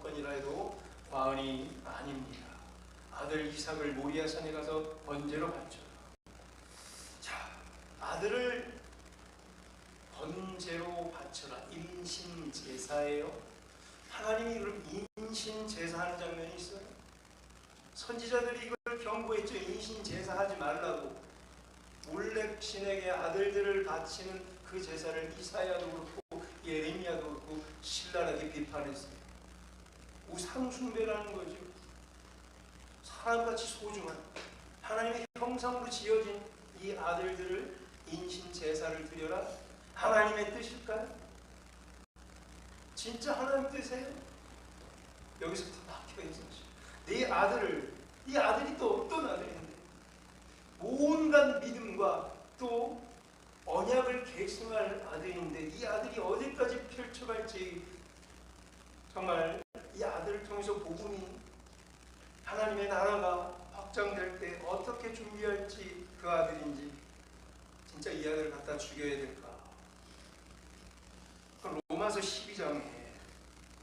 사건이라 해도 과언이 아닙니다. 아들 이삭을 모리아산에 가서 번제로 바쳐라. 자, 아들을 번제로 바쳐라. 인신제사예요. 하나님이 그럼 인신제사하는 장면이 있어요. 선지자들이 이걸 경고했죠. 인신제사하지 말라고. 몰렉 신에게 아들들을 바치는 그 제사를 이사야도 그렇고 예레미야도 그렇고 신랄하게 비판했어요. 우상숭배라는 거죠. 사람같이 소중한 하나님의 형상으로 지어진 이 아들들을 인신제사를 드려라. 하나님의 뜻일까요? 진짜 하나님 뜻이에요? 여기서부터 막혀있어요. 네 아들을, 이 아들이 또 어떤 아들인데 온갖 믿음과 또 언약을 계승할 아들인데 이 아들이 어디까지 펼쳐갈지, 정말 이 아들을 통해서 복음이, 하나님의 나라가 확장될 때 어떻게 준비할지, 그 아들인지 진짜 이 아들을 갖다 죽여야 될까? 로마서 12장에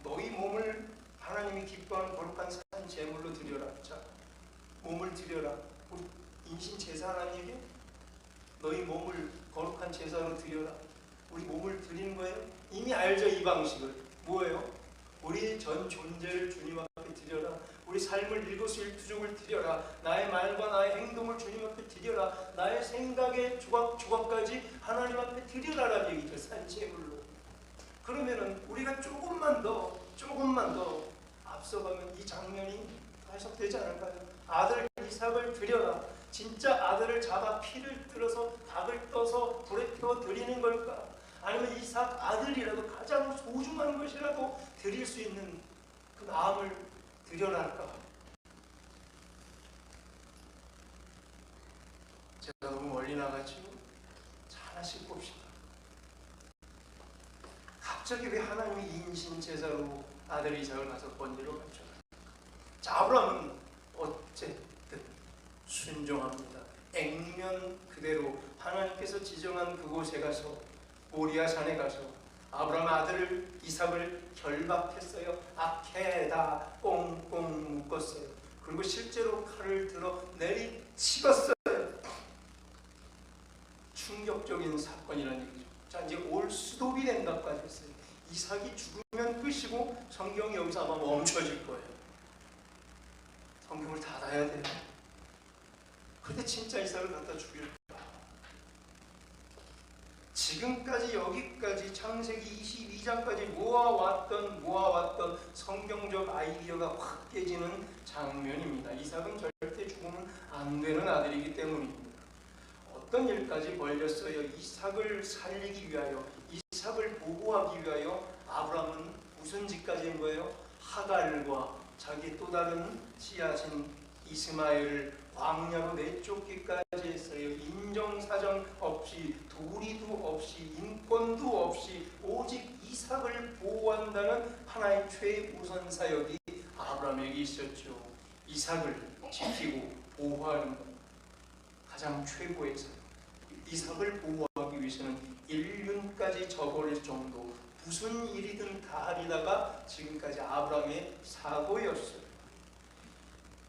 너희 몸을 하나님이 기뻐하는 거룩한 산 제물로 드려라. 자, 몸을 드려라. 우리 인신 제사라는 얘기? 너희 몸을 거룩한 제사로 드려라. 우리 몸을 드리는 거예요. 이미 알죠, 이 방식을. 뭐예요? 우리 전 존재를 주님 앞에 드려라. 우리 삶을 일거수일투족을 드려라. 나의 말과 나의 행동을 주님 앞에 드려라. 나의 생각의 조각까지 하나님 앞에 드려라라는 얘기죠. 산제물로. 그러면은 우리가 조금만 더 앞서가면 이 장면이 해석되지 않을까요? 아들 이삭을 드려라. 진짜 아들을 잡아 피를 들어서 닭을 떠서 불에 태워 드리는 걸까? 아니면 이삭 아들이라도 가장 소중한 것이라도 드릴 수 있는 그 마음을 드려라 할까? 제가 너무 멀리 나갔죠? 하나씩 봅시다. 갑자기 왜 하나님이 인신제사로 아들 이삭을 가서 번제로 바쳐라? 자, 아브라함은 어쨌든 순종합니다. 액면 그대로 하나님께서 지정한 그곳에 가서, 모리아산에 가서 아브라함의 아들을 이삭을 결박했어요. 아케다 꽁꽁 묶었어요. 그리고 실제로 칼을 들어 내리치었어요. 충격적인 사건이라는 얘기죠. 자, 이제 올 수도비 된다까지 했어요. 이삭이 죽으면 끝이고 성경이 여기서 아마 멈춰질 거예요. 성경을 닫아야 돼요. 근데 진짜 이삭을 갖다 죽일까? 지금까지 여기까지 창세기 22장까지 모아왔던 성경적 아이디어가 확 깨지는 장면입니다. 이삭은 절대 죽으면 안 되는 아들이기 때문입니다. 어떤 일까지 벌렸어요? 이삭을 살리기 위하여, 이삭을 보호하기 위하여 아브라함은 무슨 짓까지 한 거예요? 하갈과 자기 또 다른 씨앗인 이스마엘을 광야로 내쫓기까지 했어요. 인정사정 없이, 도리도 없이, 인권도 없이 오직 이삭을 보호한다는 하나의 최우선 사역이 아브라함에게 있었죠. 이삭을 지키고 보호하는 것, 가장 최고의 사역. 이삭을 보호하기 위해서는 인륜까지 저버릴 정도, 무슨 일이든 다 하리다가 지금까지 아브라함의 사고였어요.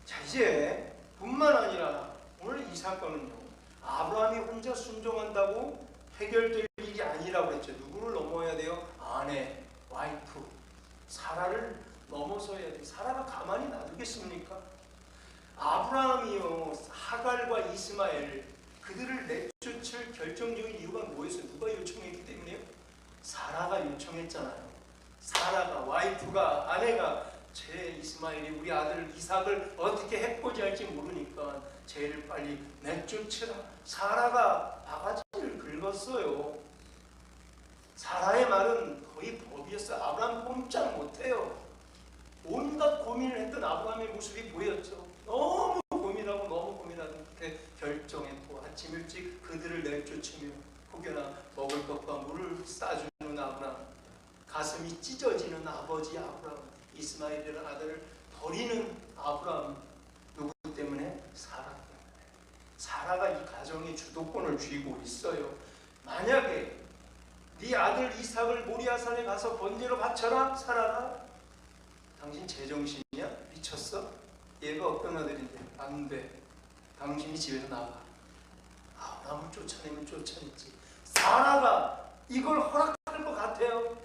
자, 이제 뿐만 아니라 오늘 이 사건은요, 아브라함이 혼자 순종한다고 해결될 일이 아니라고 그랬죠. 누구를 넘어야 돼요? 아내, 와이프, 사라를 넘어서야 돼요. 사라가 가만히 놔두겠습니까? 아브라함이요, 하갈과 이스마엘, 그들을 내쫓을 결정적인 이유가 뭐였어요? 누가 요청했기 때문에요? 사라가 요청했잖아요. 사라가, 와이프가, 아내가 제 이스마엘이 우리 아들 이삭을 어떻게 해코지할지 모르니까 제일 빨리 내쫓으라. 사라가 바가지를 긁었어요. 사라의 말은 거의 법이었어요. 아브라함 꼼짝 못해요. 온갖 고민을 했던 아브라함의 모습이 보였죠. 너무 고민하고 그렇게 결정했고, 아침 일찍 그들을 내쫓으며 혹여나 먹을 것과 물을 싸주는 아브라함, 가슴이 찢어지는 아버지 아브라함, 이스마엘이라는 아들을 버리는 아브라함, 누구 때문에? 사라 때문에. 사라가 이 가정의 주도권을 쥐고 있어요. 만약에 네 아들 이삭을 모리아산에 가서 번제로 바쳐라, 사라가, 당신 제정신이야? 미쳤어? 얘가 어떤 아들인데? 안 돼. 당신이 집에서 나가. 아브라함을 쫓아내면 쫓아냈지. 사라가 이걸 허락할 것 같아요?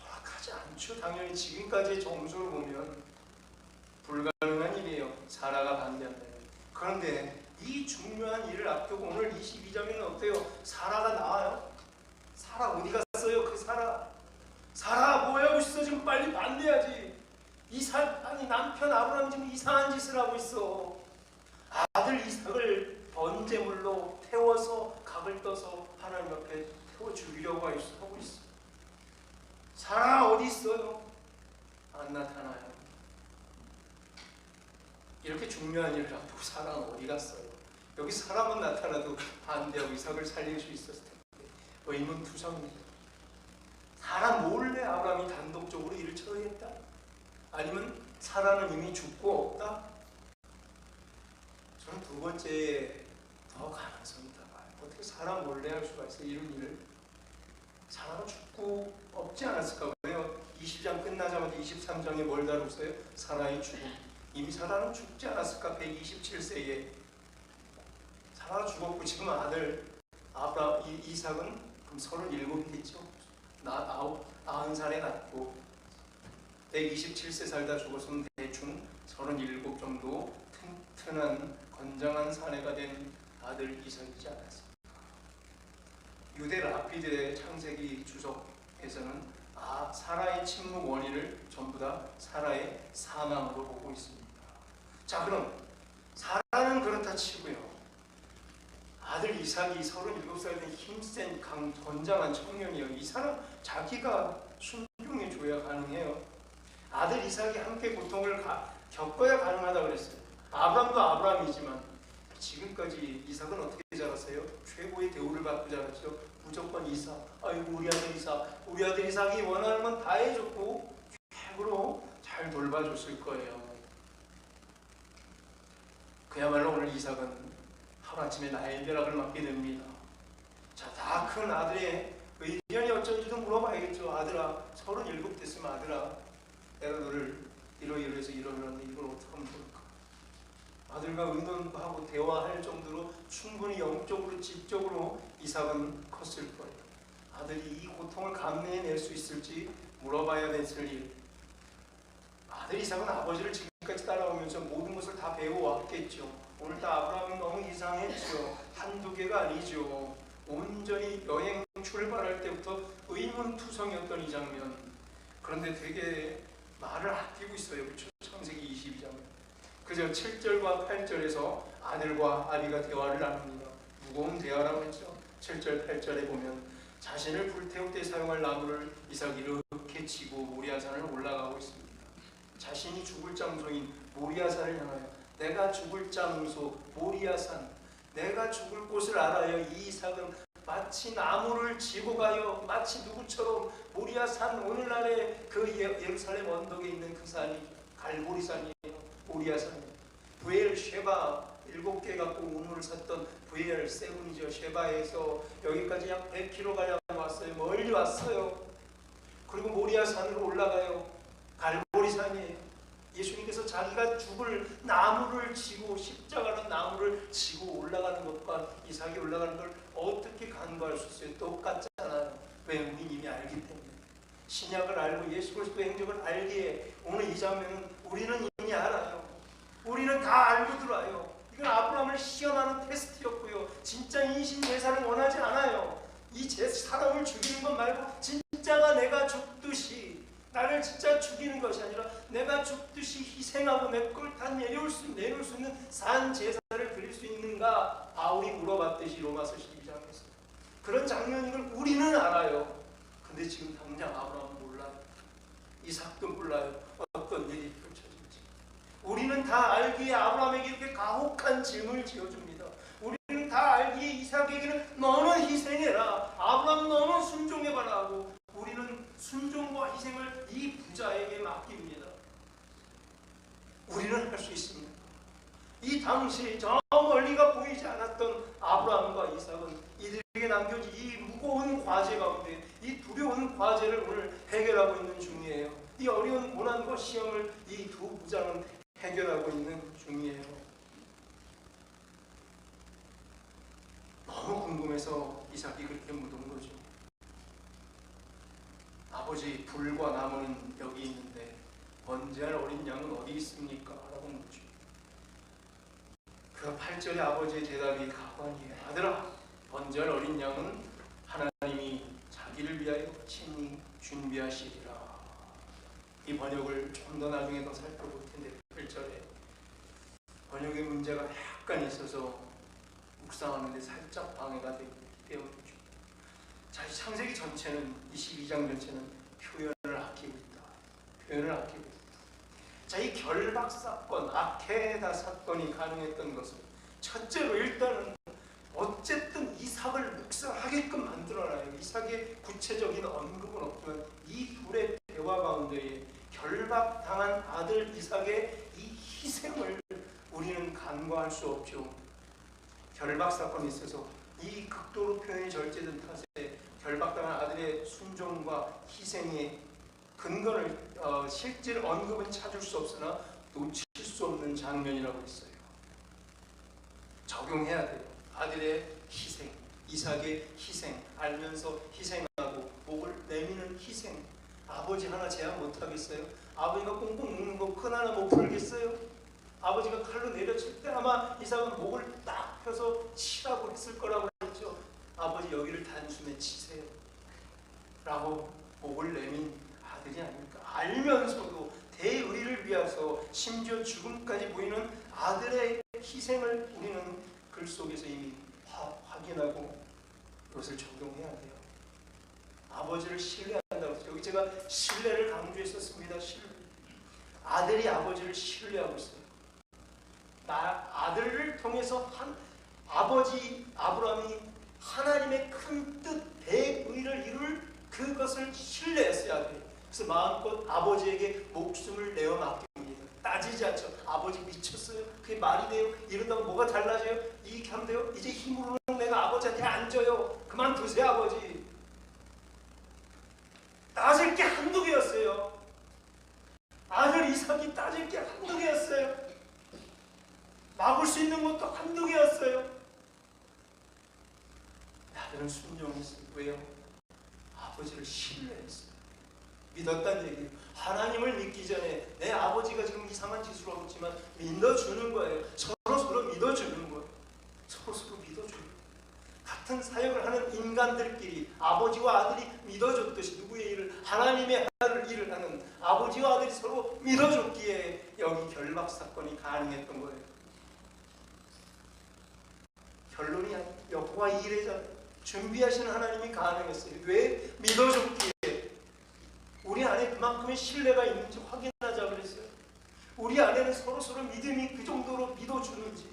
허락하지 않죠. 당연히 지금까지의 정서를 보면 불가능한 일이에요. 사라가 반대한다. 그런데 이 중요한 일을 앞두고 오늘 22장에는 어때요? 사라가 나와요. 사라 어디 갔어요? 그 사라. 사라 뭐 하고 있어? 지금 빨리 반대하지. 아니 남편 아브라함 지금 이상한 짓을 하고 있어. 아들 이삭을 번제물로 태워서 각을 떠서 하나님 앞에 태워 죽이려고 하고 있어. 사라 어디 있어요? 안 나타나요. 이렇게 중요한 일을 앞두고 사라는 어디 갔어요? 여기 사람은 나타나도 반대하고 이삭을 살릴 수 있었을 텐데 의문투성입니다. 사라 몰래 아브라함이 단독적으로 일을 처리했다? 아니면 사라는 이미 죽고 없다? 저는 두 번째에 더 가능성이 있다 봐요. 어떻게 사라 몰래 할 수가 있어요? 이런 일을. 사라가 죽고 없지 않았을까? 왜요? 20장 끝나자마자 23장에 뭘 다루세요? 사라의 죽음. 이미 사라는 죽지 않았을까? 127세에 사라가 죽었고 지금 아들 이삭은 그럼 37이겠죠? 90살에 낳고 127세 살다 죽었으면 대충 37 정도 튼튼한 건장한 사내가 된 아들 이삭이지 않았습니까? 유대 라피드의 창세기 주석에서는 사라의 침묵 원인을 전부 다 사라의 사망으로 보고 있습니다. 자, 그럼 사라는 그렇다 치고요. 아들 이삭이 37살 된 힘센 건장한 청년이요. 이 사람 자기가 순종해 줘야 가능해요. 아들 이삭이 함께 고통을 겪어야 가능하다고 그랬어요. 아브람도 아브람이지만 지금까지 이삭은 어떻게 자랐어요? 최고의 대우를 받고 자랐죠. 무조건 이삭. 아이고 우리 아들 이삭. 우리 아들 이삭이 원하는 건 다 해줬고 최고로 잘 돌봐줬을 거예요. 그야말로 오늘 이삭은 하루아침에 나일벼락을 맞게 됩니다. 자, 다 큰 아들의 의견이 어쩐지도 물어봐야겠죠. 아들아, 37 됐으면 아들아, 내가 너를 이러이러해서 이러는데 이걸 어떻게 하면 좋을까? 아들과 의논하고 대화할 정도로 충분히 영적으로 지적으로 이삭은 컸을 거예요. 아들이 이 고통을 감내해낼 수 있을지 물어봐야 됐을 일. 아들 이삭은 아버지를 지금까지 따라오면서 모든 것을 다 배워왔겠죠. 오늘도 아브라함은 너무 이상했죠. 한두 개가 아니죠. 온전히 여행 출발할 때부터 의문투성이었던 이 장면. 그런데 되게 말을 아끼고 있어요. 그렇죠? 창세기 22장. 그저 7절과 8절에서 아들과 아비가 대화를 나눕니다. 무거운 대화라고 했죠. 7절, 8절에 보면 자신을 불태울 때 사용할 나무를 이삭이 이렇게 치고 모리아산을 올라가고 있습니다. 자신이 죽을 장소인 모리아산을 향하여 내가 죽을 장소 모리아산, 내가 죽을 곳을 알아요. 이 이삭은 마치 나무를 지고 가요. 마치 누구처럼 모리아산, 오늘날의 그 예루살렘 언덕에 있는 그 산이 갈보리산이에요. 모리아산이에요. 부엘 쉐바 7개 갖고 우물을 샀던 부엘 세븐이죠. 쉐바에서 여기까지 약 100km가량 왔어요. 멀리 왔어요. 그리고 모리아산으로 올라가요. 갈보리산이에요. 예수님께서 자기가 죽을 나무를 지고 십자가는 나무를 지고 올라가는 것과 이삭이 올라가는 걸 어떻게 간과할 수 있어요? 똑같잖아요. 왜? 우리 이미 알기 때문에. 신약을 알고 예수 그리스도의 행적을 알기에 오늘 이 장면은 우리는 이미 알아요. 우리는 다 알고 들어와요. 이건 아브라함을 시험하는 테스트였고요. 진짜 인신제사를 원하지 않아요. 이 사람을 죽이는 것 말고 진짜가 내가 죽듯이 나를 진짜 죽이는 것이 아니라 내가 죽듯이 희생하고 내 걸 다 내놓을 수 있는 산 제사를 드릴 수 있는가? 바울이 물어봤듯이 로마서 12장에서 그런 장면인 걸 우리는 알아요. 근데 지금 당장 아브라함은 몰라요. 이삭도 몰라요. 어떤 일이 펼쳐질지. 우리는 다 알기에 아브라함에게 이렇게 가혹한 짐을 지어줍니다. 우리는 다 알기에 이삭에게는 너는 희생해라. 아브라함 너는 순종해봐라 하고 우리는 순종과 희생을 이 부자에게 맡깁니다. 우리는 할 수 있습니다. 이 당시 저 멀리가 보이지 않았던 아브라함과 이삭은 이들에게 남겨진 이 무거운 과제 가운데 이 두려운 과제를 오늘 해결하고 있는 중이에요. 이 어려운 고난과 시험을 이 두 부장은 해결하고 있는 중이에요. 너무 궁금해서 이삭이 그렇게 묻은 거죠. 아버지, 불과 나무는 여기 있는데 번제할 어린 양은 어디 있습니까? 라고 묻죠. 그 8절의 아버지의 대답이 가관이에요. 아들아, 번제할 어린 양은 하나님이 자기를 위하여 친히 준비하시리라. 이 번역을 좀 더 나중에 더 살펴볼 텐데 8절에 번역의 문제가 약간 있어서 묵상하는데 살짝 방해가 되어 있죠. 자, 이 창세기 전체는 22장 전체는 표현을 아끼고 있다. 표현을 아끼고 있다. 자, 이 결박 사건, 아케다 사건이 가능했던 것은 첫째로 일단은 어쨌든 이삭을 묵상하게끔 만들어놔요. 이삭의 구체적인 언급은 없지만 이 둘의 대화 가운데에 결박당한 아들 이삭의 이 희생을 우리는 간과할 수 없죠. 결박 사건이 있어서 이 극도로 표현이 절제된 탓에 결박당한 아들의 순종과 희생의 근거를 실질 언급은 찾을 수 없으나 놓칠 수 없는 장면이라고 했어요. 적용해야 돼요. 아들의 희생, 이삭의 희생, 알면서 희생하고 목을 내미는 희생. 아버지 하나 제한 못하겠어요? 아버지가 꽁꽁 묶는 거 큰 하나 못 풀겠어요? 아버지가 칼로 내려칠 때 아마 이삭은 목을 딱 펴서 치라고 했을 거라고 했죠. 아버지 여기를 단숨에 치세요 라고 목을 내민 아들이 아닐까. 알면서도 대의를 위해서 심지어 죽음까지 보이는 아들의 희생을 우리는 글 속에서 이미 확인하고 그것을 적용해야 돼요. 아버지를 신뢰한다고 해서 여기 제가 신뢰를 강조했었습니다. 신뢰. 아들이 아버지를 신뢰하고 있어요. 아들을 통해서 아버지 아브라함이 하나님의 큰 뜻, 대의를 이룰 그것을 신뢰했어야 돼요. 그래서 마음껏 아버지에게 목숨을 내어 맡깁니다. 따지지 않죠. 아버지 미쳤어요? 그게 말이 돼요? 이런다고 뭐가 달라져요? 이렇게 하면 돼요? 이제 힘으로는 내가 아버지한테 안 져요. 그만두세요 아버지. 따질 게 한두 개였어요. 아들 이삭이 따질 게 한두 개였어요. 막을 수 있는 것도 한두 개였어요. 아들은 순종했어요. 왜요? 아버지를 신뢰했어요. 믿었다는 얘기예요. 하나님을 믿기 전에 내 아버지가 지금 이상한 짓을 하고 있지만 믿어주는 거예요. 서로 믿어주는 거예요. 서로 믿어줘요. 같은 사역을 하는 인간들끼리 아버지와 아들이 믿어줬듯이 누구의 일을, 하나님의 일을 하는 아버지와 아들이 서로 믿어줬기에 여기 결박 사건이 가능했던 거예요. 결론이 여호와 이레잖아요. 준비하시는 하나님이 가능했어요. 왜? 믿어줬기에. 우리 안에 그만큼의 신뢰가 있는지 확인하자 그랬어요. 우리 안에는 서로 믿음이 그 정도로 믿어주는지,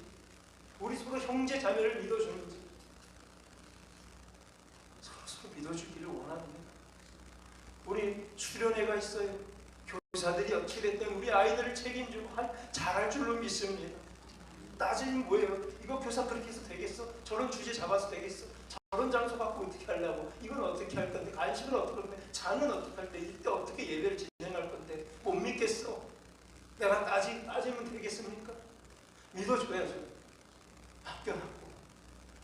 우리 서로 형제 자매를 믿어주는지, 서로 믿어주기를 원합니다. 우리 수련회가 있어요. 교사들이 어찌됐든 우리 아이들을 책임지고 잘할 줄로 믿습니다. 따지면 뭐예요? 이거 교사 그렇게 해서 되겠어? 저런 주제 잡아서 되겠어? 저런 장소 갖고 어떻게 하려고? 이건 어떻게 할 건데? 간식은 어떻게 할 건데? 잔은 어떻게 할 때? 이때 어떻게 예배를 진행할 건데? 못 믿겠어. 내가 따지면 되겠습니까? 믿어줘야죠. 맡겨놓고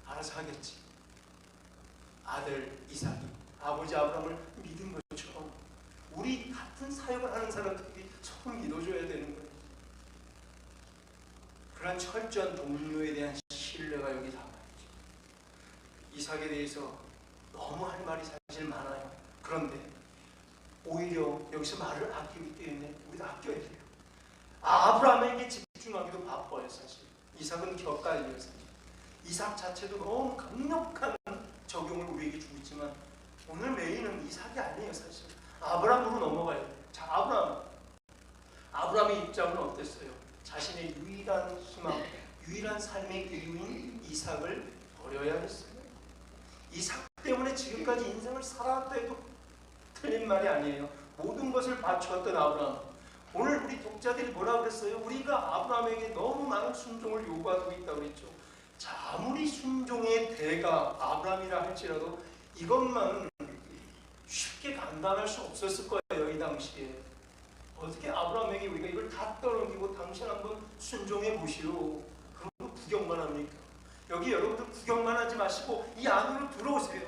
알아서 하겠지. 아들 이삭이 아버지 아브라함을 믿은 것처럼 우리 같은 사역을 하는 사람들이 서로 믿어줘야 되는 거예요. 그런 철저한 동료에 대한 신뢰가 여기 담아있죠. 이삭에 대해서 너무 할 말이 사실 많아요. 그런데 오히려 여기서 말을 아끼기 때문에 우리도 아껴야 돼요. 아브라함에게 집중하기도 바빠요. 사실 이삭은 격갈려요. 사실 이삭 자체도 너무 강력한 적용을 우리에게 주고 있지만 오늘 메인은 이삭이 아니에요. 사실 아브라함으로 넘어가야 돼요. 자, 아브라함의 입장은 어땠어요? 자신의 유일한 희망, 유일한 삶의 이유인 이삭을 버려야 했어요. 이삭 때문에 지금까지 인생을 살아왔다 해도 틀린 말이 아니에요. 모든 것을 바쳤던 아브라함. 오늘 우리 독자들이 뭐라고 그랬어요? 우리가 아브라함에게 너무 많은 순종을 요구하고 있다고 그랬죠. 자, 아무리 순종의 대가 아브라함이라 할지라도 이것만 쉽게 감당할 수 없었을 거예요. 이 당시에. 어떻게 아브라함에게 우리가 이걸 다 떠넘기고 당신 한번 순종해 보시오. 그러고 구경만 합니까? 여기 여러분들 구경만 하지 마시고 이 안으로 들어오세요.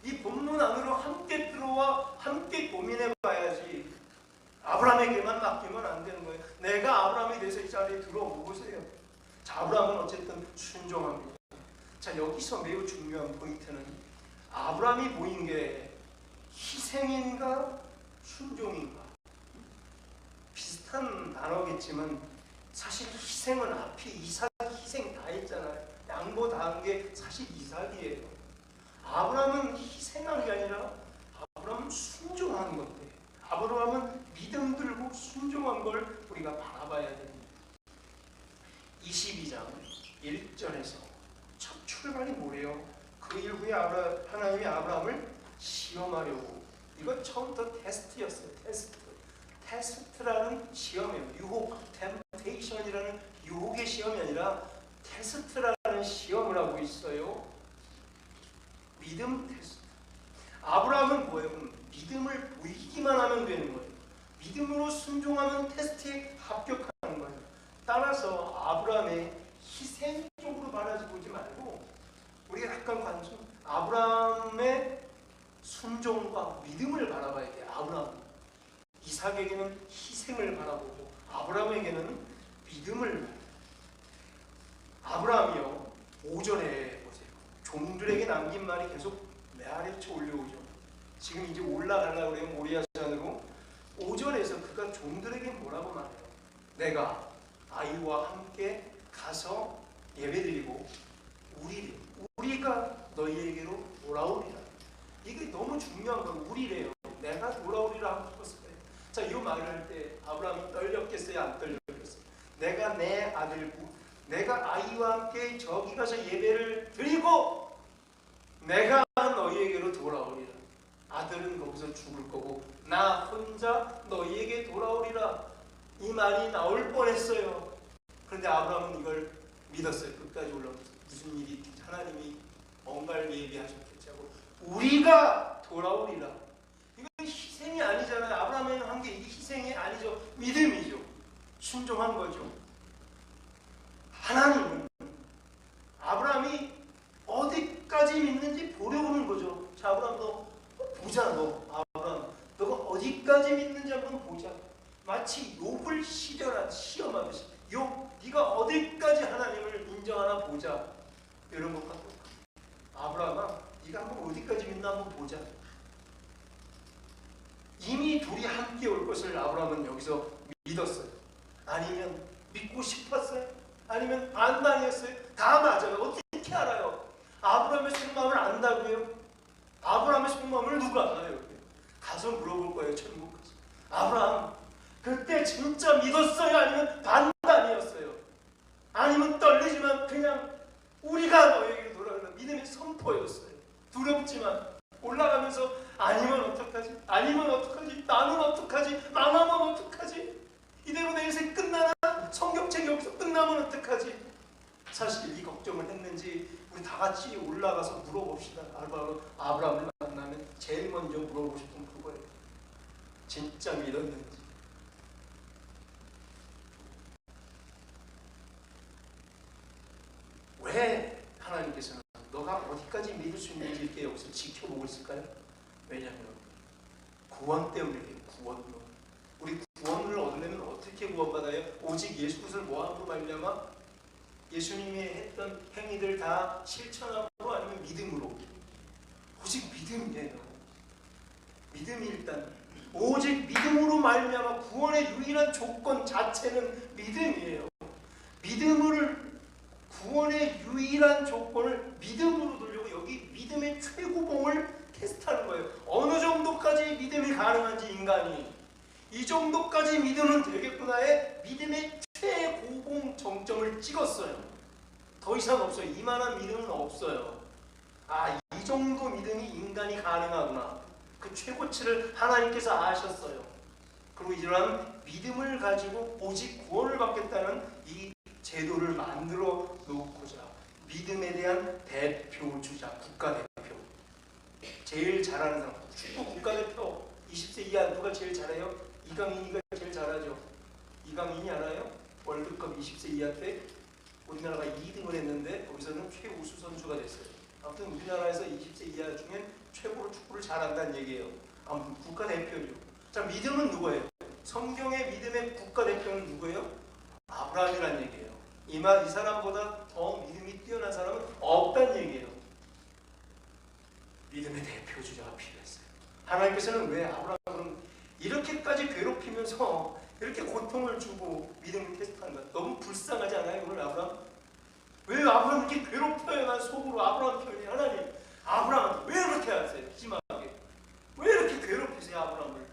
이 본문 안으로 함께 들어와 함께 고민해 봐야지. 아브라함에게만 맡기면 안 되는 거예요. 내가 아브라함이 돼서 이 자리에 들어오세요. 자, 아브라함은 어쨌든 순종합니다. 자, 여기서 매우 중요한 포인트는 아브라함이 보인 게 희생인가 순종인가? 비슷한 단어겠지만 사실 희생은 앞에 이삭 희생 다 했잖아요. 양보 다 한 게 사실 이삭이에요. 아브라함은 희생한 게 아니라 아브라함은 순종한 건데, 아브라함은 믿음 들고 순종한 걸 우리가 바라봐야 됩니다. 22장 1절에서 첫 출발이 뭐래요? 그 일 후에 하나님이 아브라함을 시험하려고, 이건 처음부터 테스트였어요. 테스트라는 시험이에요. 유혹, 템테이션이라는 유혹의 시험이 아니라 테스트라는 시험을 하고 있어요. 믿음 테스트. 아브라함은 뭐예요? 믿음을 보이기만 하면 되는 거예요. 믿음으로 순종하면 테스트에 합격하는 거예요. 따라서 아브라함의 희생 쪽으로 바라보지 말고 우리가 약간 관점, 아브라함의 순종과 믿음을 바라봐야 돼요. 아브라함. 이삭에게는 희생을 바라보고 아브라함에게는 믿음을. 아브라함이요 5절에 보세요. 종들에게 남긴 말이 계속 메아리쳐 올려오죠. 지금 이제 올라가려고 그래요. 모리아산으로. 5절에서 그가 종들에게 뭐라고 말해요? 내가 아이와 함께 가서 예배드리고 우리가 너희에게로 돌아오리라. 이게 너무 중요한 건 우리래요. 내가 돌아오리라 하고 싶었어요. 자, 이 말을 할 때 아브라함이 떨렸겠어요? 안 떨렸겠어요? 내가 내 아들고 내가 아이와 함께 저기 가서 예배를 드리고 내가 너희에게로 돌아오리라. 아들은 거기서 죽을 거고 나 혼자 너희에게 돌아오리라. 이 말이 나올 뻔했어요. 그런데 아브라함은 이걸 믿었어요. 끝까지 올라오면서 무슨 일이 있든지 하나님이 뭔가를 예비하셨겠지 하고 우리가 돌아오리라. 이건 희생이 아니잖아요. 아브라함이 한 게 이게 희생이 아니죠. 믿음이죠. 순종한 거죠. 하나님은 아브라함이 어디까지 믿는지 보려고 하는 거죠. 자, 아브라함 너 보자. 아브라함 너가 어디까지 믿는지 한번 보자. 마치 욥을 시험하듯이 욥 네가 어디까지 하나님을 인정하나 보자. 이런 것 같고 아브라함아 네가 한번 어디까지 믿나 한번 보자. 이미 둘이 함께 올 것을 아브라함은 여기서 믿었어요. 아니면 믿고 싶었어요? 아니면 반반이었어요? 다 맞아요. 어떻게 알아요? 아브라함의 속마음을 안다고요? 아브라함의 속마음을 누가 알아요? 가서 물어볼 거예요. 천국 가서. 아브라함 그때 진짜 믿었어요? 아니면 반반이었어요? 아니면 떨리지만 그냥 우리가 너에게 돌아가는 믿음의 선포였어요. 두렵지만 올라가면서 아니면 어떡하지? 아니면 어떡하지? 나는 어떡하지? 망하면 어떡하지? 이대로 내 인생 끝나나? 성경책이 여기서 끝나면 어떡하지? 사실 이 걱정을 했는지 우리 다 같이 올라가서 물어봅시다. 아브라함을 만나면 제일 먼저 물어보고 싶은 그거예요. 진짜 믿었는지. 왜 하나님께서는 너가 어디까지 믿을 수 있는지 이렇게 여기서 지켜보고 있을까요? 왜냐하면 구원 때문이에요. 구원론. 우리 구원을 얻으려면 어떻게 구원받아요? 오직 예수 그리스도를 뭐함으로 말미암아? 예수님이 했던 행위들 다 실천함으로 아니면 믿음으로? 오직 믿음이에요. 믿음이 일단 오직 믿음으로 말미암아 구원의 유일한 조건 자체는 믿음이에요. 구원의 유일한 조건을 믿음으로 돌려고 여기 믿음의 최고봉을 테스트하는 거예요. 어느 정도까지 믿음이 가능한지 인간이 이 정도까지 믿으면 되겠구나의 믿음의 최고봉 정점을 찍었어요. 더 이상 없어요. 이만한 믿음은 없어요. 이 정도 믿음이 인간이 가능하구나. 그 최고치를 하나님께서 아셨어요. 그리고 이러한 믿음을 가지고 오직 구원을 받겠다는 이 제도를 만들어 놓고자 믿음에 대한 대표주자, 국가대표. 제일 잘하는 사람, 축구 국가대표 20세 이하 누가 제일 잘해요? 이강인이가 제일 잘하죠. 이강인이 알아요? 월드컵 20세 이하 때 우리나라가 2등을 했는데 거기서는 최우수 선수가 됐어요. 아무튼 우리나라에서 20세 이하 중엔 최고로 축구를 잘한다는 얘기예요. 아무튼 국가대표죠. 자, 믿음은 누구예요? 성경의 믿음의 국가대표는 누구예요? 아브라함이라는 얘기예요. 이 사람보다 더 믿음이 뛰어난 사람은 없다는 얘기예요. 믿음의 대표주자가 필요했어요. 하나님께서는 왜 아브라함을 이렇게까지 괴롭히면서 이렇게 고통을 주고 믿음을 테스트한다? 너무 불쌍하지 않아요? 오늘 아브라함? 왜 아브라함을 이렇게 괴롭혀요? 난 속으로 아브라함 편이 하나님 아브라함한테 왜 그렇게 하세요? 심하게 왜 이렇게 괴롭히세요? 아브라함을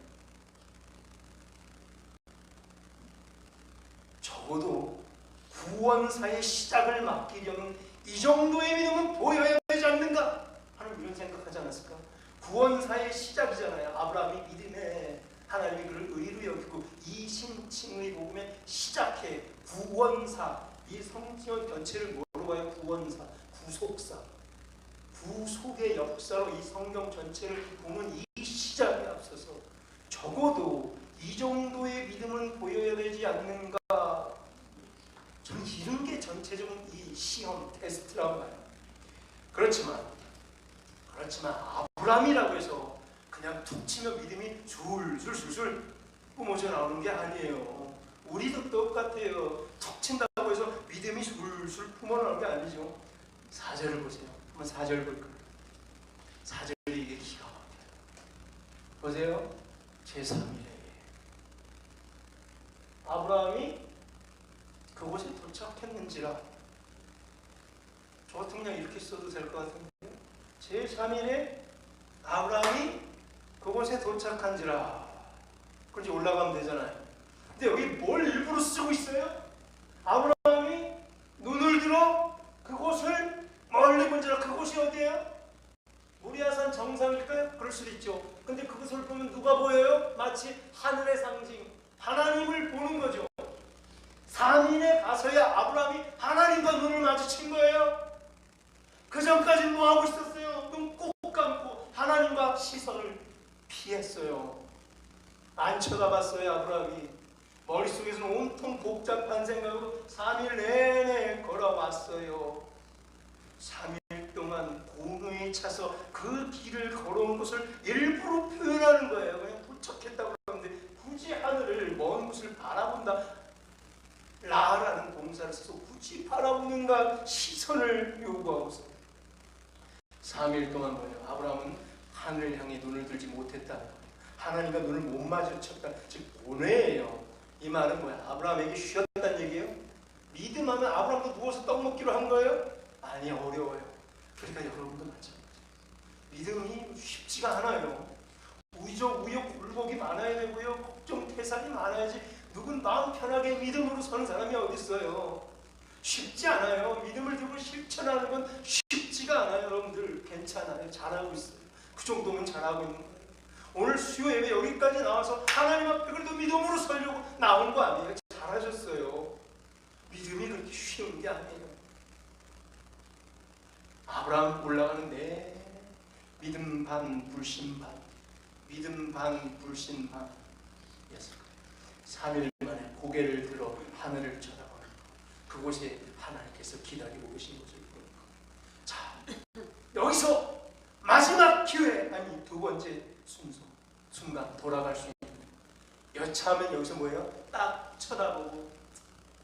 적어도 구원사의 시작을 맡기려면 이 정도의 믿음은 보여야 되지 않는가 하는 이런 생각하지 않았을까? 구원사의 시작이잖아요. 아브라함이 믿음에 하나님이 그를 의로 여기고 이 신칭의 복음에 시작해 구원사, 이 성경 전체를 뭐로 봐요? 구원사, 구속사, 구속의 역사로 이 성경 전체를 보면 이 시작에 앞서서 적어도 이 정도의 믿음은 보여야 되지 않는가? 저는 이런 게 전체적인 이 시험 테스트라고 봐요. 그렇지만 아브라함이라고 해서 그냥 툭 치면 믿음이 술술술술 뿜어져 나오는 게 아니에요. 우리도 똑같아요. 툭 친다고 해서 믿음이 술술 뿜어나오는 게 아니죠. 4절을 보세요. 한번 4절 볼 거예요. 4절이 이게 기가 막혀요. 보세요. 제3일에 아브라함이 그곳에 도착했는지라. 저 같으면 그냥 이렇게 써도 될 것 같은데 제3일에 아브라함이 그곳에 도착한지라. 그렇지 올라가면 되잖아요. 근데 여기 뭘 일부러 쓰고 있어요? 아브라함이 눈을 들어 그곳을 멀리 본지라. 그곳이 어디예요? 모리아산 정상일까요? 그럴 수도 있죠. 근데 그것을 보면 누가 보여요? 마치 하늘의 상징 하나님을 보는 거죠. 3일에 가서야 아브라함이 하나님과 눈을 마주친 거예요. 그 전까지는 뭐 하고 있었어요? 눈 꼭 감고 하나님과 시선을 피했어요. 안 쳐다봤어요. 아브라함이 머릿속에서는 온통 복잡한 생각으로 3일 내내 걸어왔어요. 3일 동안 공허에 차서 그 길을 걸어온 것을 일부러 표현하는 거예요. 그냥 도착했다고 하는데 굳이 하늘을 먼 곳을 바라본다 라라는 동사를 써서 굳이 바라보는가 시선을 요구하고 있어요. 3일 동안 뭐예요? 아브라함은 하늘을 향해 눈을 들지 못했다는 거예요. 하나님과 눈을 못 마주쳤다. 즉 고뇌예요. 이 말은 뭐야? 아브라함에게 쉬었다는 얘기예요? 믿음하면 아브라함도 누워서 떡 먹기로 한 거예요? 아니 어려워요. 그러니까 여러분도 마찬가지예요. 믿음이 쉽지가 않아요. 우여곡 굴곡이 많아야 되고요. 걱정 태산이 많아야지 누군 마음 편하게 믿음으로 서는 사람이 어디 있어요. 쉽지 않아요. 믿음을 들고 실천하는 건 쉽지가 않아요. 여러분들 괜찮아요. 잘하고 있어요. 그 정도면 잘하고 있는 거예요. 오늘 수요 예배 여기까지 나와서 하나님 앞에 그래도 믿음으로 서려고 나온 거 아니에요. 잘하셨어요. 믿음이 그렇게 쉬운 게 아니에요. 아브라함 올라가는데 믿음 반 불신 반, 믿음 반 불신 반 였을 거예요. 3일 만에 고개를 들어 하늘을 쳐다보는 거. 그곳에 하나님께서 기다리고 계신 것을 보는 거. 자, 여기서 마지막 기회, 아니 두 번째 순간 돌아갈 수 있는 여차하면 여기서 뭐예요? 딱 쳐다보고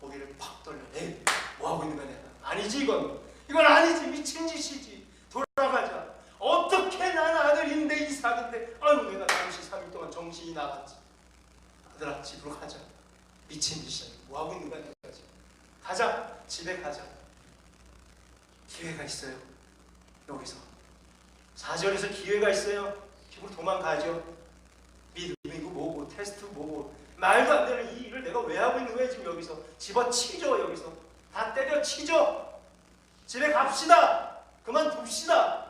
고개를 팍 돌려. 에이, 뭐하고 있는 거냐? 아니지 이건 아니지. 미친 짓이지. 돌아가자. 어떻게 난 아들인데 이삭인데 아유 내가 잠시 3일 동안 정신이 나갔지. 아들아 집으로 가자. 미친 짓이야. 뭐하고 있는 거야? 가자. 집에 가자. 기회가 있어요. 여기서 4절에서 기회가 있어요. 집으로 도망가죠. 믿음이고 뭐고 테스트 뭐고 말도 안 되는 이 일을 내가 왜 하고 있는 거야? 지금 여기서 집어치죠. 여기서 다 때려치죠. 집에 갑시다. 그만둡시다.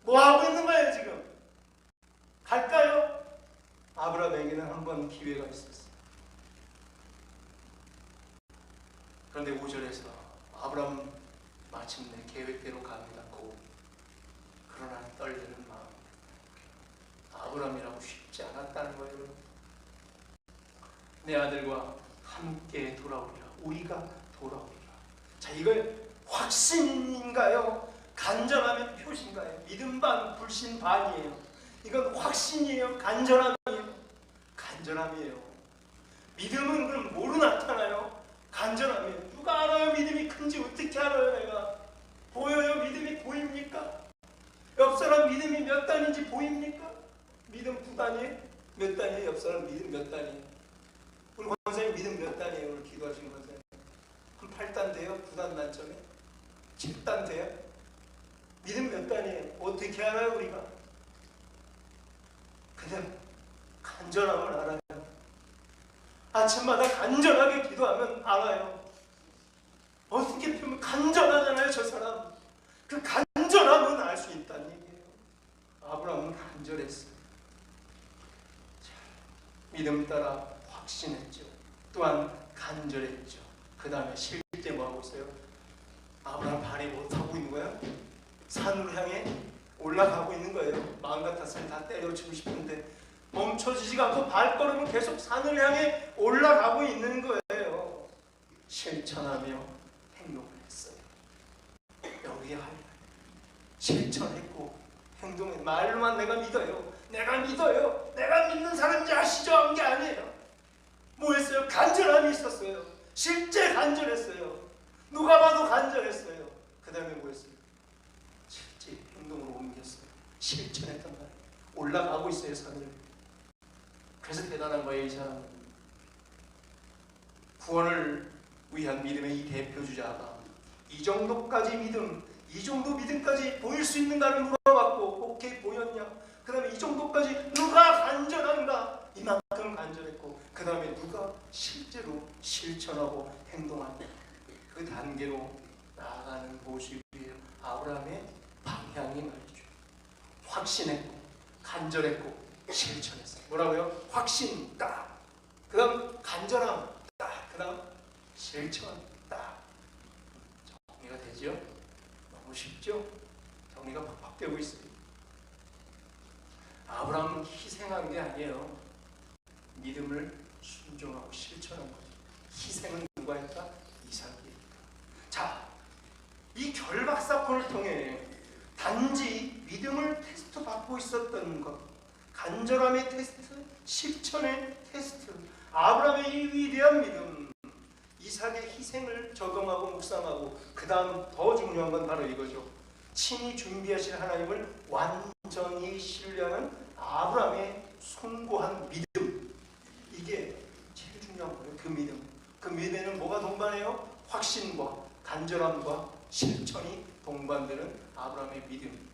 뭐 하고 있는 거예요 지금? 갈까요? 아브라함에게는 한 번 기회가 있었어요. 그런데 5절에서 아브라함 마침내 계획대로 갑니다. 그러나 떨리는 마음. 아브라함이라고 쉽지 않았다는 거예요. 내 아들과 함께 돌아오리라. 우리가 돌아오리라. 자, 이걸 확신인가요? 간절함의 표시인가요? 믿음 반 불신 반이에요. 이건 확신이에요? 간절함이에요? 간절함이에요. 믿음은 그럼 뭐로 나타나요? 간절함이에요. 누가 알아요? 믿음이 큰지 어떻게 알아요? 내가 보여요? 믿음이 보입니까? 옆 사람 믿음이 몇 단인지 보입니까? 믿음 9단이에요? 몇 단이에요? 옆 사람 믿음 몇 단이에요? 우리 권사님 믿음 몇 단이에요? 오늘 기도하신 권사님 한 8단 돼요? 9단 만점에? 7단 돼요? 믿음 몇 단이에요? 어떻게 알아요 우리가? 그냥 간절함을 알아요. 아침마다 간절하게 기도하면 알아요. 어떻게 보면 간절하잖아요 저 사람. 그 간절함은 알 수 있다는 얘기예요. 아브라함은 간절했어요. 자, 믿음 따라 확신했죠. 또한 간절했죠. 그 다음에 실제 뭐 하고 있어요? 아브라함 발이 뭐 타고 있는 거야? 산으로 향해 올라가고 있는 거예요. 마음 같았으면 다 때려치고 싶은데 멈춰지지가 않고 발걸음은 계속 산을 향해 올라가고 있는 거예요. 실천하며 행동을 했어요. 여기에 실천했고 행동에 말로만 내가 믿어요. 내가 믿어요. 내가 믿는 사람인지 아시죠? 한 게 아니에요. 뭐 했어요? 간절함이 있었어요. 실제 간절했어요. 누가 봐도 간절했어요. 그 다음에 뭐 했어요? 실제 행동으로 옮겼어요. 실천했단 말이에요. 올라가고 있어요 산을. 그래서 대단한 거예요 이 사람은. 구원을 위한 믿음의 이 대표주자가 이 정도까지 믿음, 이 정도 믿음까지 보일 수 있는가를 물어봤고 오케이 보였냐? 그 다음에 이 정도까지 누가 간절한가? 이만큼 간절했고 그 다음에 누가 실제로 실천하고 행동하냐? 그 단계로 나아가는 모습이에요. 아브라함의 방향이 말이죠. 확신했고 간절했고 실천했어요. 뭐라고요? 확신 딱, 그 다음 간절함 딱, 그 다음 실천 딱. 정리가 되죠? 너무 쉽죠? 정리가 팍팍 되고 있어요. 아브라함은 희생한 게 아니에요. 믿음을 순종하고 실천한 거죠. 희생은 누가 했다? 이삭이. 자, 이 결박 사건을 통해 단지 믿음을 테스트 받고 있었던 것, 간절함의 테스트, 실천의 테스트, 아브라함의 이 위대한 믿음, 이삭의 희생을 적용하고 묵상하고 그 다음 더 중요한 건 바로 이거죠. 친히 준비하실 하나님을 완전히 신뢰하는 아브라함의 숭고한 믿음. 이게 제일 중요한 거예요. 그 믿음. 그 믿음에는 뭐가 동반해요? 확신과 간절함과 실천이 동반되는 아브라함의 믿음.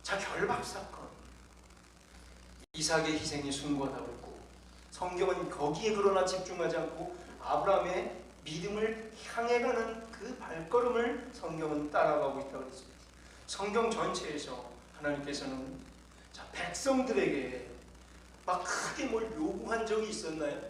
자, 결박 사건. 이삭의 희생이 숭고하다고 했고 성경은 거기에 그러나 집중하지 않고 아브라함의 믿음을 향해 가는 그 발걸음을 성경은 따라가고 있다고 했습니다. 성경 전체에서 하나님께서는 자, 백성들에게 막 크게 뭘 요구한 적이 있었나요?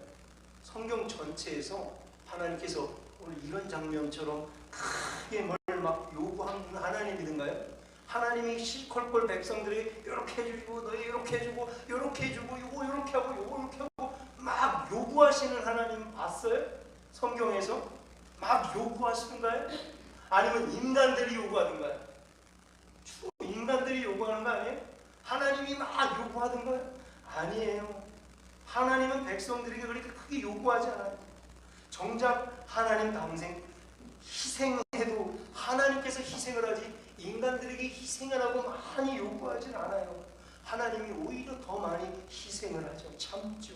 성경 전체에서 하나님께서 오늘 이런 장면처럼 크게 뭘 막 요구한 분 하나님이든가요? 하나님이 시콜콜 백성들에게 이렇게 해주고 너희 이렇게 해주고 이렇게 해주고 요거 이렇게 하고 요거 이렇게 하고 막 요구하시는 하나님 봤어요? 성경에서 막 요구하시는가요? 아니면 인간들이 요구하던가요? 주로 인간들이 요구하는 거 아니에요? 하나님이 막 요구하던가요? 아니에요. 하나님은 백성들에게 그렇게 크게 요구하지 않아요. 정작 하나님 당생 희생해도 하나님께서 희생을 하지 인간들에게 희생을 하고 많이 요구하진 않아요. 하나님이 오히려 더 많이 희생을 하죠. 참죠.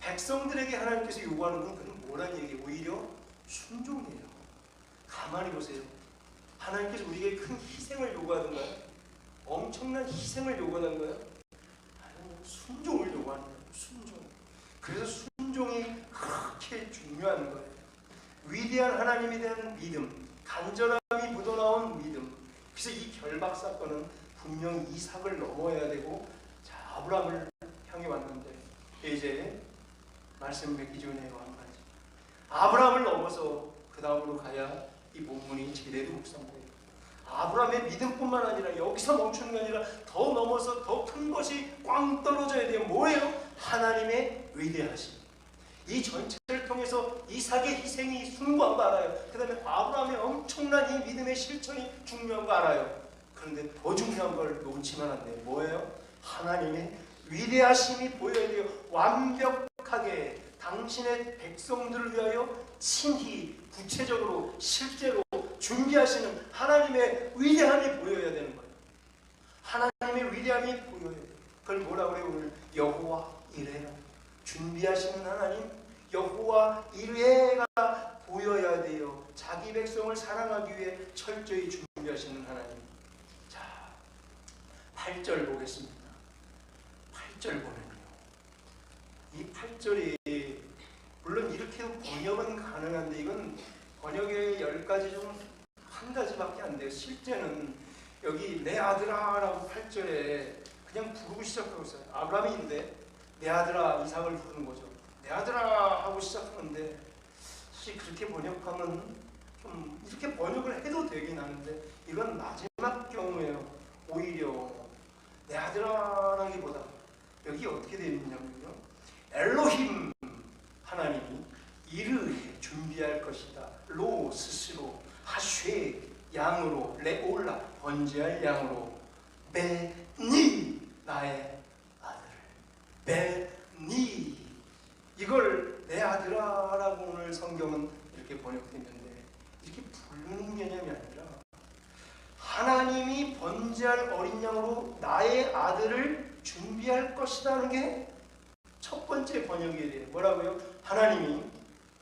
백성들에게 하나님께서 요구하는 건 그건 뭐란 얘기예요? 오히려 순종이에요. 가만히 보세요. 하나님께서 우리에게 큰 희생을 요구하던가요? 엄청난 희생을 요구하는 거예요? 아니요. 순종을 요구하는 거예요. 순종. 그래서 순종이 그렇게 중요한 거예요. 위대한 하나님에 대한 믿음, 간절함이 묻어나온 믿음. 그래서 이 결박 사건은 분명히 이삭을 넘어야 되고 자, 아브라함을 향해 왔는데 이제 말씀 맺기 전에 한 가지. 아브라함을 넘어서 그 다음으로 가야 이 본문이 제대로 묵상돼요. 아브라함의 믿음뿐만 아니라 여기서 멈추는 게 아니라 더 넘어서 더 큰 것이 꽝 떨어져야 돼요. 뭐예요? 하나님의 위대하심. 이 전체를 통해서 이삭의 희생이 숭고한 거 알아요. 그 다음에 아브라함의 엄청난 이 믿음의 실천이 중요한 거 알아요. 그런데 더 중요한 걸 놓치면 안 돼요. 뭐예요? 하나님의 위대하심이 보여야 돼요. 완벽하게 당신의 백성들을 위하여 친히 구체적으로 실제로 준비하시는 하나님의 위대함이 보여야 되는 거예요. 하나님의 위대함이 보여야 돼요. 그걸 뭐라 그래요? 오늘 여호와 이레라. 준비하시는 하나님 여호와 이레가 보여야 돼요. 자기 백성을 사랑하기 위해 철저히 준비하시는 하나님. 자, 8절 보겠습니다. 8절 보면요, 이 8절이 물론 이렇게 번역은 가능한데 이건 번역의 10가지 중 한 가지밖에 안 돼요. 실제는 여기 내 아들아 라고 8절에 그냥 부르고 시작하고 있어요. 아브라함인데 내 아들아 이삭을 부르는 거죠. 내 아들아 하고 시작하는데 사실 그렇게 번역하면 좀 이렇게 번역을 해도 되긴 하는데 이건 마지막 경우에요. 오히려 내 아들아라기보다 여기 어떻게 되어 있냐면요, 엘로힘 하나님이 이르에 준비할 것이다. 로 스스로 하쉐 양으로 레올라 번제할 양으로 베니 나의 아들을 베니, 이걸 내 아들아라고 오늘 성경은 이렇게 번역했는데 이렇게 부르는 개념이 아니라 하나님이 번제할 어린 양으로 나의 아들을 준비할 것이라는 게 첫 번째 번역이 돼요. 뭐라고요? 하나님이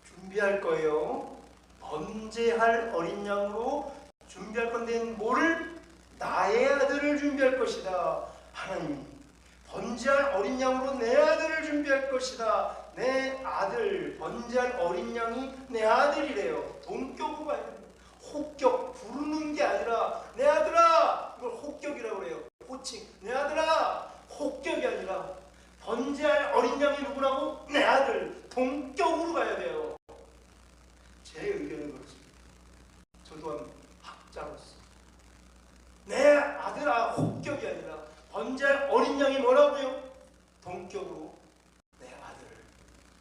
준비할 거예요. 번제할 어린 양으로 준비할 건데 뭐를? 나의 아들을 준비할 것이다. 하나님이 번제할 어린 양으로 내 아들을 준비할 것이다. 내 아들, 번제할 어린 양이 내 아들이래요. 동격으로 가야 됩니다. 호격, 부르는 게 아니라 내 아들아, 이걸 호격이라고 그래요. 호칭, 내 아들아, 호격이 아니라 번제할 어린 양이 누구라고? 내 아들. 동격으로 가야 돼요. 제 의견은 그렇습니다. 저 또한 학자로서 내 아들아, 호격이 아니라 번제할 어린 양이 뭐라고요? 동격으로 내 아들.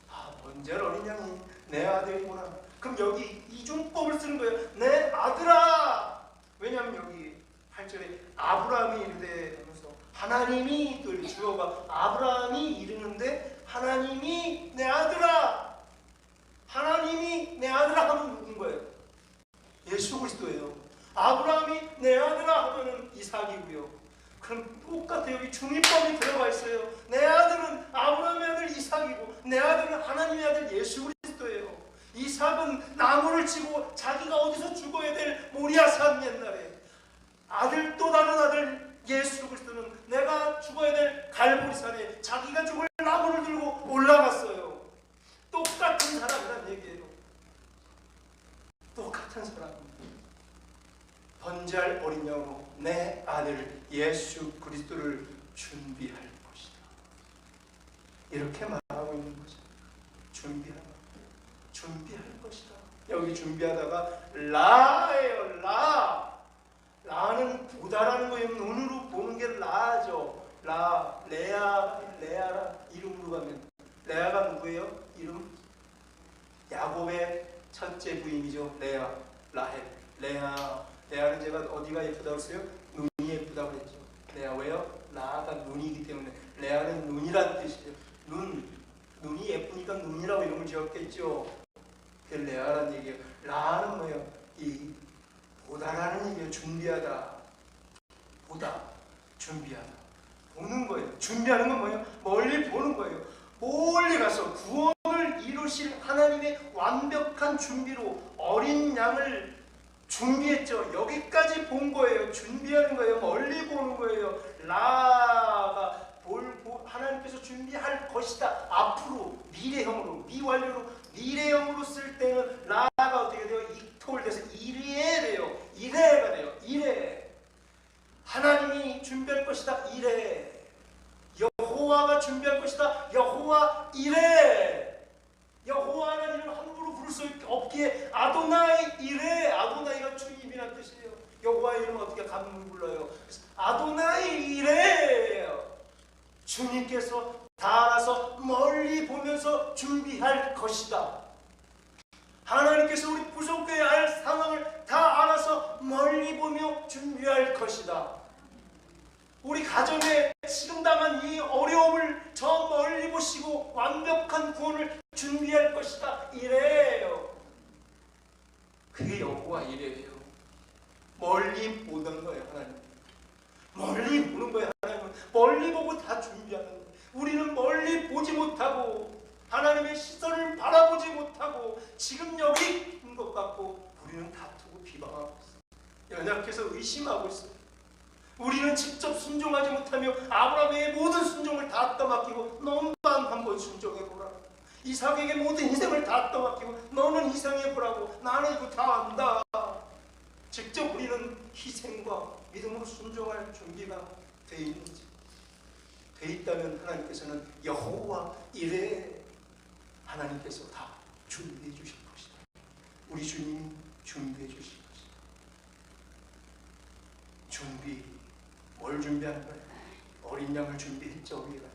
아, 번제할 어린 양이 내 아들이구나. 그럼 여기 이중법을 쓰는 거예요. 내 아들아. 왜냐하면 여기 8절에 아브라함이 이르되 하면서 하나님이 또 주어가 아브라함이 이르는데 하나님이 내 아들아. 하나님이 내 아들아 하면 누군 거예요? 예수 그리스도예요. 아브라함이 내 아들아 하면은 이삭이고요. 그럼 똑같아요. 여기 중립법이 들어가 있어요. 내 아들은 아브라함의 아들 이삭이고 내 아들은 하나님의 아들 예수 그리스도예요. 이삭은 나무를 치고 자기가 어디서 죽어야 될 모리아산 옛날에 아들, 또 다른 아들 예수 그리스도는 내가 죽어야 될 갈보리산에 자기가 죽을 나무를 들고 올라갔어요. 똑같은 사람이란 얘기예요. 똑같은 사람입니다. 번제할 어린 양으로 내 아들 예수 그리스도를 준비할 것이다. 이렇게 말하고 있는 거죠. 준비할 것이다. 여기 준비하다가 라예요. 라는 보다라는 거예요. 눈으로 보는 게 라죠. 레아라 이름으로 가면 레아가 누구예요? 이름 야곱의 첫째 부인이죠. 레아는 제가 어디가 예쁘다고 했어요? 눈이 예쁘다고 했죠. 레아 왜요? 라가 눈이기 때문에 레아는 눈이란 뜻이죠. 눈이 예쁘니까 눈이라고 이름을 지었겠죠. 그게 레아란 얘기예요. 라는 뭐예요? 이 보다라는 얘기예요. 준비하다. 보다. 준비하다. 보는 거예요. 준비하는 건 뭐예요? 멀리 보는 거예요. 멀리 가서 구원을 이루실 하나님의 완벽한 준비로 어린 양을 준비했죠. 여기까지 본 거예요. 준비하는 거예요. 멀리 보는 거예요. 라가 하나님께서 준비할 것이다. 앞으로 미래형으로, 미완료로, 미래형으로 쓸 때는 라가 어떻게 돼요? 이토를 돼서 이래 돼요. 이래가 돼요. 이래. 하나님이 준비할 것이다. 이래. 여호와가 준비할 것이다. 여호와 이래. 여호와라는 이름을 함부로 부를 수 없기에 아도나이 이래. 아도나이가 주님이라는 뜻이에요. 여호와의 이름은 어떻게 감히 불러요? 아도나이 이래. 주님께서 다 알아서 멀리 보면서 준비할 것이다. 하나님께서 우리 부족해야 할 상황을 다 알아서 멀리 보며 준비할 것이다. 우리 가정에 지금 당한 이 어려움을 저 멀리 보시고 완벽한 구원을 준비할 것이다. 이래요. 그게 여호와 이래요. 멀리 보는 거예요. 하나님 멀리 보는 거예요. 하나님은 멀리 보고 다 준비하는 거예요. 우리는 멀리 보지 못하고 하나님의 시선을 바라보지 못하고 지금 여기 있는 것 같고 우리는 다투고 비방하고 있어요. 연약해서 의심하고 있어요. 우리는 직접 순종하지 못하며 아브라함의 모든 순종을 다 떠맡기고 너만 한번 순종해보라. 이삭에게 모든 인생을 다 떠맡기고 너는 희생해보라고. 나는 이거 다 안다. 직접 우리는 희생과 믿음으로 순종할 준비가 돼 있는지, 돼 있다면 하나님께서는 여호와 이래 하나님께서 다 준비해 주실 것이다. 우리 주님이 준비해 주실 것이다. 준비, 뭘 준비하는 거예요? 어린 양을 준비했죠. 우리가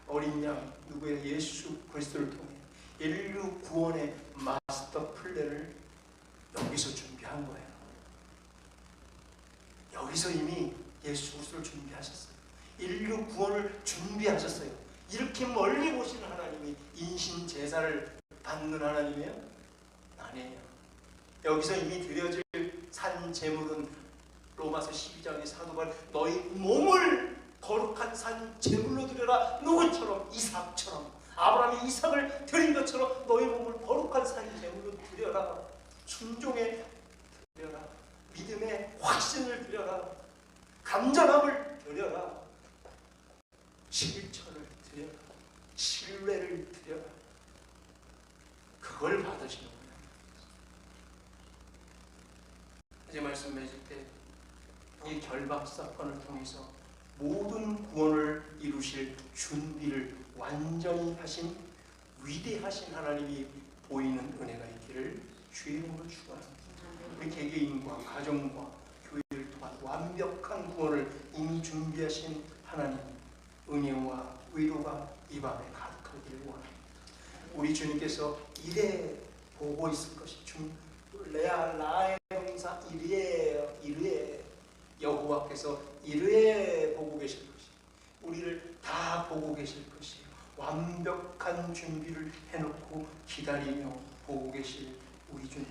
어린 양 누구예요? 예수 그리스도를 통해 인류 구원의 마스터 플랜을 여기서 준비한 거예요. 여기서 이미 예수 그리스도를 준비하셨어요. 인류 구원을 준비하셨어요. 이렇게 멀리 보시는 하나님이 인신 제사를 받는 하나님이에요? 아니에요. 여기서 이미 드려질 산 제물은 로마서 12장의 사도 바울 너희 몸을 거룩한 산 제물로 드려라. 누구처럼? 이삭처럼. 아브라함이 이삭을 드린 것처럼 너희 몸을 거룩한 산 제물로 드려라. 순종에 드려라. 믿음의 확신을 드려라. 간절함을 드려라. 실천을 드려라. 신뢰를 드려라. 그걸 받으시는 거예요. 이제 말씀 맺을 때 이 결박 사건을 통해서 모든 구원을 이루실 준비를 완전히 하신 위대하신 하나님이 보이는 은혜가 있기를 주의 이름으로 축원합니다. 우리 개개인과 가정과 교회를 통한 완벽한 구원을 이미 준비하신 하나님 은혜와 위로가 이 밤에 가득하기를 원합니다. 우리 주님께서 이래 보고 있을 것이 레아 라의 형사 이래 여호와께서 이래 보고 계실 것이 우리를 다 보고 계실 것이 완벽한 준비를 해놓고 기다리며 보고 계실 우리 주님,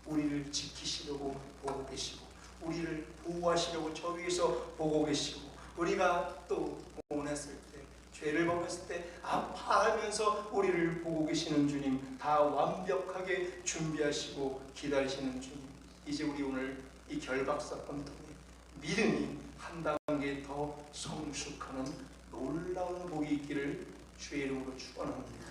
우리를 지키시려고 보고 계시고 우리를 보호하시려고 저 위에서 보고 계시고 우리가 또 고난했을 때 죄를 범했을 때 아파하면서 우리를 보고 계시는 주님, 다 완벽하게 준비하시고 기다리시는 주님, 이제 우리 오늘 이 결박 사건 통해 믿음이 한 단계 더 성숙하는 놀라운 복이 있기를 주의 이름으로 축원합니다.